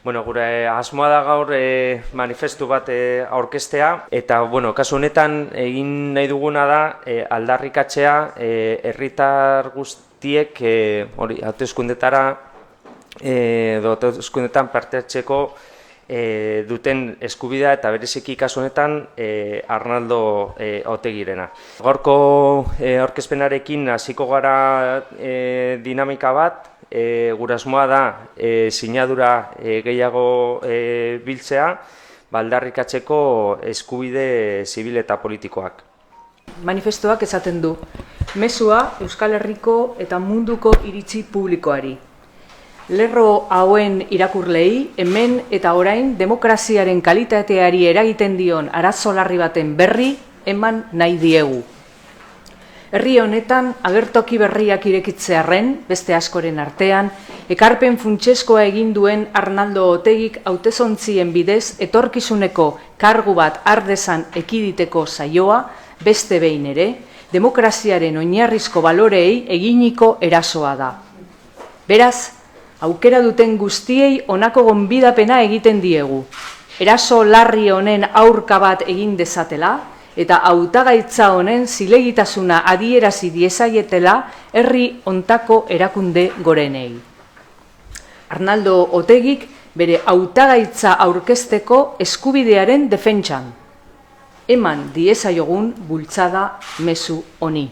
Gure asmoa da gaur manifestu bat aurkeztea, eta kasu honetan egin nahi duguna da aldarrikatzea herritar guztiek hauteskundetara edo hauteskundetan parte hartzeko duten eskubidea, eta bereziki kasu honetan Arnaldo Otegirena. Gaurko aurkezpenarekin hasiko gara dinamika bat. Gure asmoa da sinadura gehiago biltzea aldarrikatzeko eskubide zibil eta politikoak. Manifestuak esaten du, mezua Euskal Herriko eta munduko iritzi publikoari. Lerro hauen irakurlei, hemen eta orain demokraziaren kalitateari eragiten dion arazo larri baten berri eman nahi diegu. Herri honetan agertoki berriak irekitzearren, beste askoren artean, ekarpen funtseskoa egin duen Arnaldo Otegik hautesontzien bidez etorkizuneko kargu bat ardezan ekiditeko saioa, beste behin ere, demokraziaren oinarrizko baloreei eginiko erasoa da. Beraz, aukera duten guztiei honako gonbidapena egiten diegu. Eraso larri honen aurka bat egin dezatela, eta hautagaitza honen zilegitasuna adierazi diezaietela herri hontako erakunde gorenei. Arnaldo Otegik bere hautagaitza aurkezteko eskubidearen defentsan. Eman diezaiogun bultzada mezu honi.